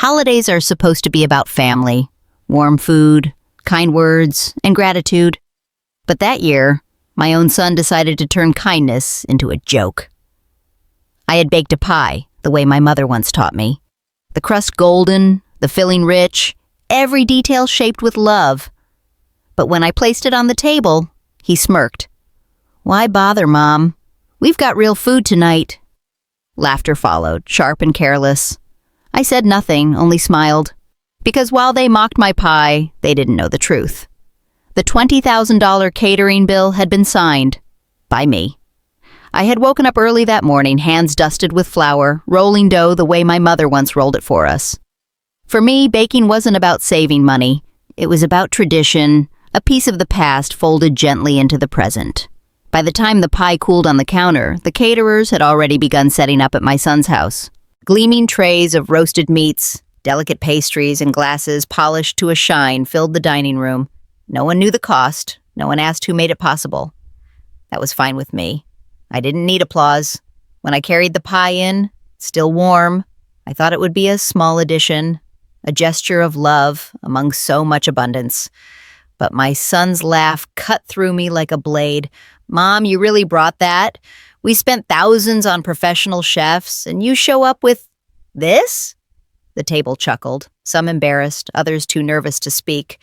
Holidays are supposed to be about family, warm food, kind words, and gratitude. But that year, my own son decided to turn kindness into a joke. I had baked a pie, the way my mother once taught me. The crust golden, the filling rich, every detail shaped with love. But when I placed it on the table, he smirked. "Why bother, Mom? We've got real food tonight." Laughter followed, sharp and careless. I said nothing, only smiled. Because while they mocked my pie, they didn't know the truth. The $20,000 catering bill had been signed. By me. I had woken up early that morning, hands dusted with flour, rolling dough the way my mother once rolled it for us. For me, baking wasn't about saving money. It was about tradition, a piece of the past folded gently into the present. By the time the pie cooled on the counter, the caterers had already begun setting up at my son's house. Gleaming trays of roasted meats, delicate pastries, and glasses polished to a shine filled the dining room. No one knew the cost. No one asked who made it possible. That was fine with me. I didn't need applause. When I carried the pie in, still warm, I thought it would be a small addition, a gesture of love among so much abundance. But my son's laugh cut through me like a blade. "Mom, you really brought that? We spent thousands on professional chefs, and you show up with this?" The table chuckled, some embarrassed, others too nervous to speak.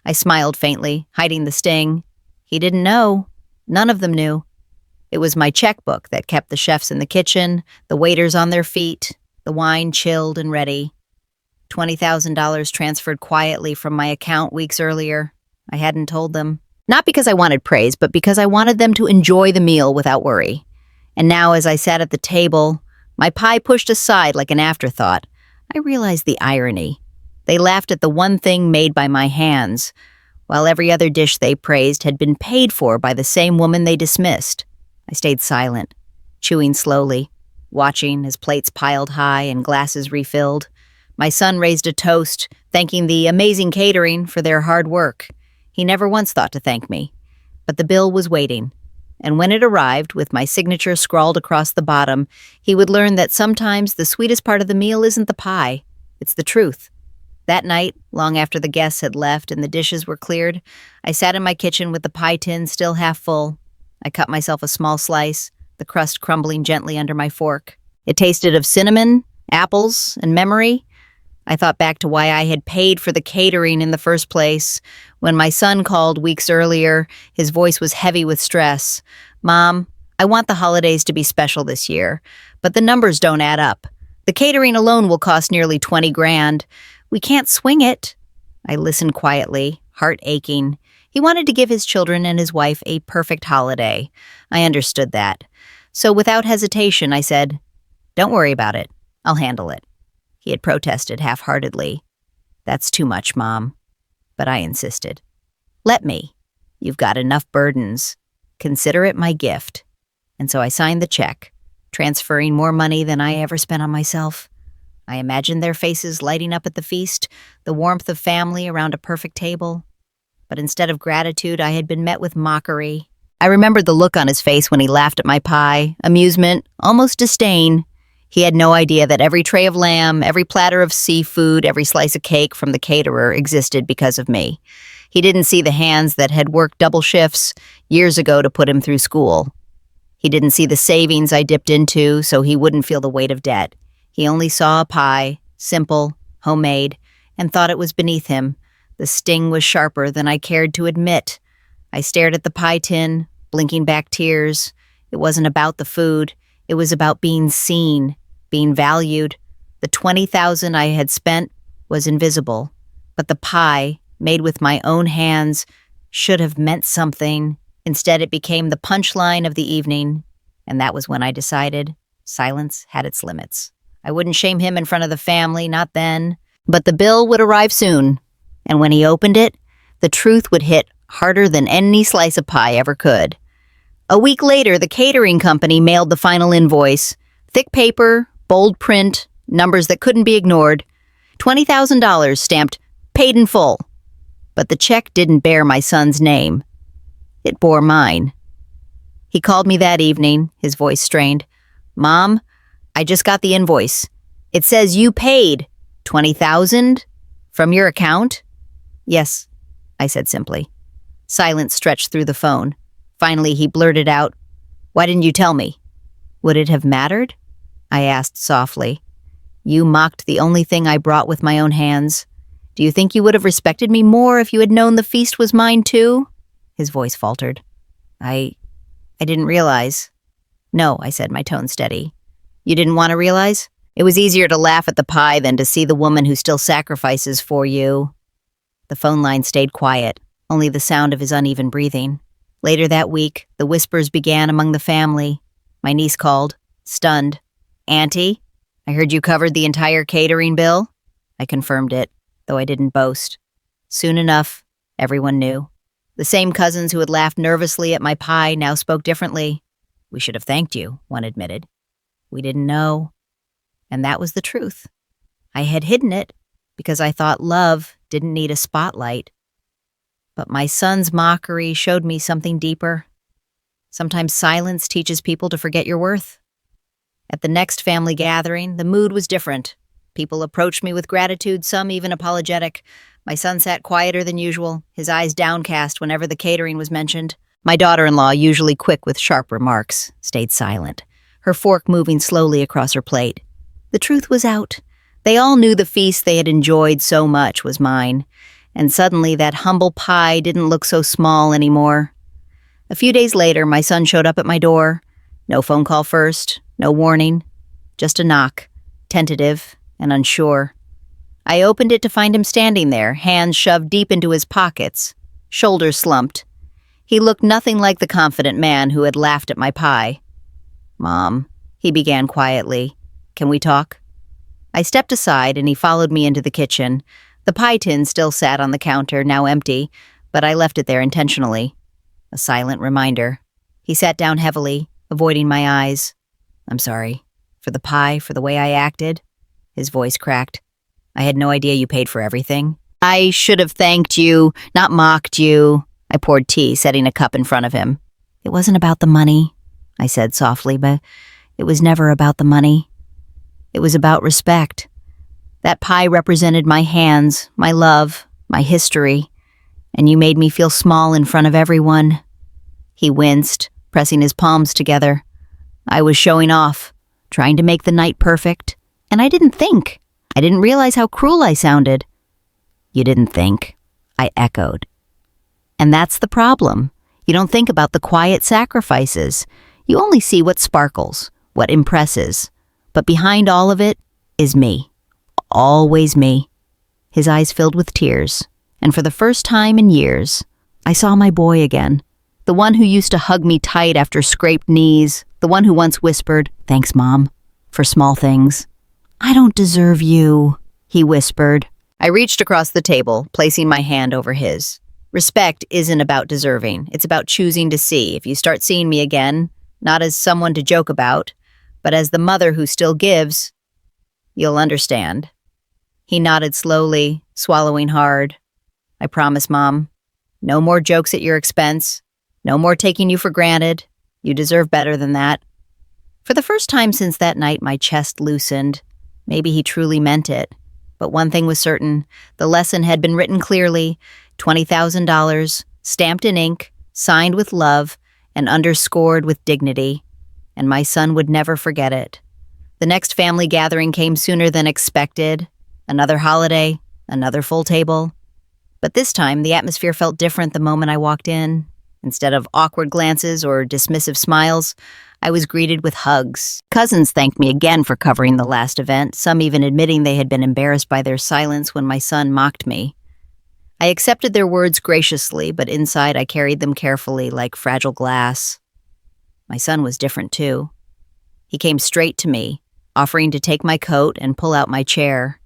I smiled faintly, hiding the sting. He didn't know. None of them knew. It was my checkbook that kept the chefs in the kitchen, the waiters on their feet, the wine chilled and ready. $20,000 transferred quietly from my account weeks earlier. I hadn't told them. Not because I wanted praise, but because I wanted them to enjoy the meal without worry. And now, as I sat at the table, my pie pushed aside like an afterthought, I realized the irony. They laughed at the one thing made by my hands, while every other dish they praised had been paid for by the same woman they dismissed. I stayed silent, chewing slowly, watching as plates piled high and glasses refilled. My son raised a toast, thanking the amazing catering for their hard work. He never once thought to thank me. But the bill was waiting. And when it arrived, with my signature scrawled across the bottom, he would learn that sometimes the sweetest part of the meal isn't the pie, it's the truth. That night, long after the guests had left and the dishes were cleared, I sat in my kitchen with the pie tin still half full. I cut myself a small slice, the crust crumbling gently under my fork. It tasted of cinnamon, apples, and memory. I thought back to why I had paid for the catering in the first place. When my son called weeks earlier, his voice was heavy with stress. "Mom, I want the holidays to be special this year, but the numbers don't add up. The catering alone will cost nearly 20 grand. We can't swing it." I listened quietly, heart aching. He wanted to give his children and his wife a perfect holiday. I understood that. So without hesitation, I said, "Don't worry about it. I'll handle it." He had protested half-heartedly. "That's too much, Mom." But I insisted. "Let me. You've got enough burdens. Consider it my gift." And so I signed the check, transferring more money than I ever spent on myself. I imagined their faces lighting up at the feast, the warmth of family around a perfect table. But instead of gratitude, I had been met with mockery. I remembered the look on his face when he laughed at my pie, amusement, almost disdain. He had no idea that every tray of lamb, every platter of seafood, every slice of cake from the caterer existed because of me. He didn't see the hands that had worked double shifts years ago to put him through school. He didn't see the savings I dipped into so he wouldn't feel the weight of debt. He only saw a pie, simple, homemade, and thought it was beneath him. The sting was sharper than I cared to admit. I stared at the pie tin, blinking back tears. It wasn't about the food. It was about being seen, being valued. The $20,000 I had spent was invisible, but the pie, made with my own hands, should have meant something. Instead, it became the punchline of the evening, and that was when I decided silence had its limits. I wouldn't shame him in front of the family, not then, but the bill would arrive soon, and when he opened it, the truth would hit harder than any slice of pie ever could. A week later, the catering company mailed the final invoice. Thick paper, bold print, numbers that couldn't be ignored. $20,000 stamped, paid in full. But the check didn't bear my son's name. It bore mine. He called me that evening, his voice strained. "Mom, I just got the invoice. It says you paid 20,000? From your account? Yes, I said simply. Silence stretched through the phone. Finally, he blurted out, "Why didn't you tell me?" "Would it have mattered?" I asked softly. "You mocked the only thing I brought with my own hands. Do you think you would have respected me more if you had known the feast was mine too?" His voice faltered. I didn't realize." "No," I said, my tone steady. "You didn't want to realize? It was easier to laugh at the pie than to see the woman who still sacrifices for you." The phone line stayed quiet, only the sound of his uneven breathing. Later that week, the whispers began among the family. My niece called, stunned. "Auntie, I heard you covered the entire catering bill." I confirmed it, though I didn't boast. Soon enough, everyone knew. The same cousins who had laughed nervously at my pie now spoke differently. "We should have thanked you," one admitted. "We didn't know." And that was the truth. I had hidden it because I thought love didn't need a spotlight. But my son's mockery showed me something deeper. Sometimes silence teaches people to forget your worth. At the next family gathering, the mood was different. People approached me with gratitude, some even apologetic. My son sat quieter than usual, his eyes downcast whenever the catering was mentioned. My daughter-in-law, usually quick with sharp remarks, stayed silent, her fork moving slowly across her plate. The truth was out. They all knew the feast they had enjoyed so much was mine, and suddenly that humble pie didn't look so small anymore. A few days later, my son showed up at my door. No phone call first, no warning, just a knock, tentative and unsure. I opened it to find him standing there, hands shoved deep into his pockets, shoulders slumped. He looked nothing like the confident man who had laughed at my pie. "Mom," he began quietly, "can we talk?" I stepped aside and he followed me into the kitchen. The pie tin still sat on the counter, now empty, but I left it there intentionally. A silent reminder. He sat down heavily, avoiding my eyes. "I'm sorry. For the pie, for the way I acted." His voice cracked. "I had no idea you paid for everything. I should have thanked you, not mocked you." I poured tea, setting a cup in front of him. "It wasn't about the money," I said softly, "but it was never about the money. It was about respect. That pie represented my hands, my love, my history, and you made me feel small in front of everyone." He winced, pressing his palms together. "I was showing off, trying to make the night perfect, and I didn't think. I didn't realize how cruel I sounded." "You didn't think," I echoed. And that's the problem. You don't think about the quiet sacrifices. You only see what sparkles, what impresses. But behind all of it is me. Always me. His eyes filled with tears, and for the first time in years, I saw my boy again. The one who used to hug me tight after scraped knees, the one who once whispered, "Thanks, Mom," for small things. "I don't deserve you," he whispered. I reached across the table, placing my hand over his. Respect isn't about deserving. It's about choosing to see. If you start seeing me again, not as someone to joke about, but as the mother who still gives, you'll understand. He nodded slowly, swallowing hard. "I promise, Mom. No more jokes at your expense. No more taking you for granted. You deserve better than that." For the first time since that night, my chest loosened. Maybe he truly meant it. But one thing was certain. The lesson had been written clearly. $20,000, stamped in ink, signed with love, and underscored with dignity. And my son would never forget it. The next family gathering came sooner than expected. Another holiday, another full table. But this time, the atmosphere felt different the moment I walked in. Instead of awkward glances or dismissive smiles, I was greeted with hugs. Cousins thanked me again for covering the last event, some even admitting they had been embarrassed by their silence when my son mocked me. I accepted their words graciously, but inside I carried them carefully like fragile glass. My son was different too. He came straight to me, offering to take my coat and pull out my chair.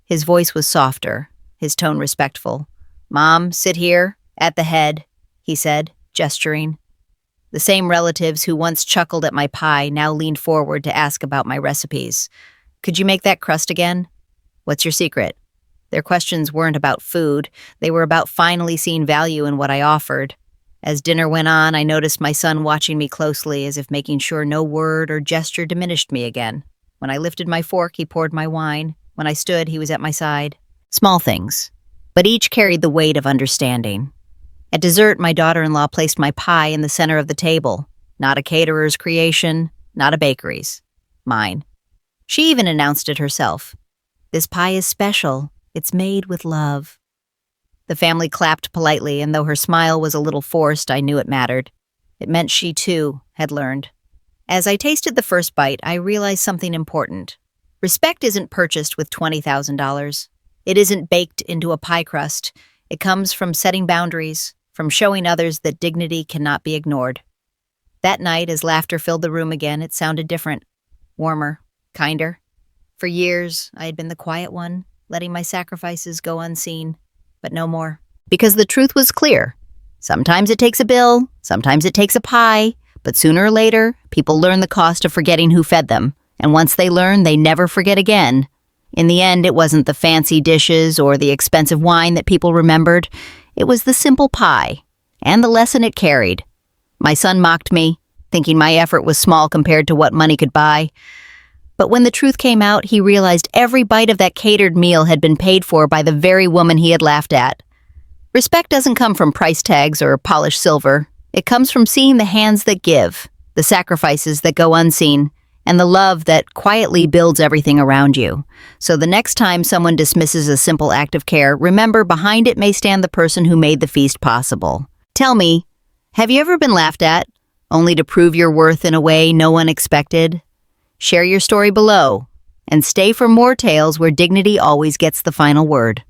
His voice was softer, his tone respectful. "Mom, sit here, at the head," he said, gesturing. The same relatives who once chuckled at my pie now leaned forward to ask about my recipes. "Could you make that crust again? What's your secret?" Their questions weren't about food. They were about finally seeing value in what I offered. As dinner went on, I noticed my son watching me closely, as if making sure no word or gesture diminished me again. When I lifted my fork, he poured my wine. When I stood, he was at my side. Small things, but each carried the weight of understanding. At dessert, my daughter-in-law placed my pie in the center of the table. Not a caterer's creation, not a bakery's. Mine. She even announced it herself. "This pie is special. It's made with love." The family clapped politely, and though her smile was a little forced, I knew it mattered. It meant she, too, had learned. As I tasted the first bite, I realized something important. Respect isn't purchased with $20,000. It isn't baked into a pie crust. It comes from setting boundaries, from showing others that dignity cannot be ignored. That night, as laughter filled the room again, it sounded different. Warmer, kinder. For years, I had been the quiet one, letting my sacrifices go unseen. But no more. Because the truth was clear. Sometimes it takes a bill, sometimes it takes a pie, but sooner or later, people learn the cost of forgetting who fed them. And once they learn, they never forget again. In the end, it wasn't the fancy dishes or the expensive wine that people remembered. It was the simple pie, and the lesson it carried. My son mocked me, thinking my effort was small compared to what money could buy. But when the truth came out, he realized every bite of that catered meal had been paid for by the very woman he had laughed at. Respect doesn't come from price tags or polished silver. It comes from seeing the hands that give, the sacrifices that go unseen, and the love that quietly builds everything around you. So the next time someone dismisses a simple act of care, remember behind it may stand the person who made the feast possible. Tell me, have you ever been laughed at, only to prove your worth in a way no one expected? Share your story below, and stay for more tales where dignity always gets the final word.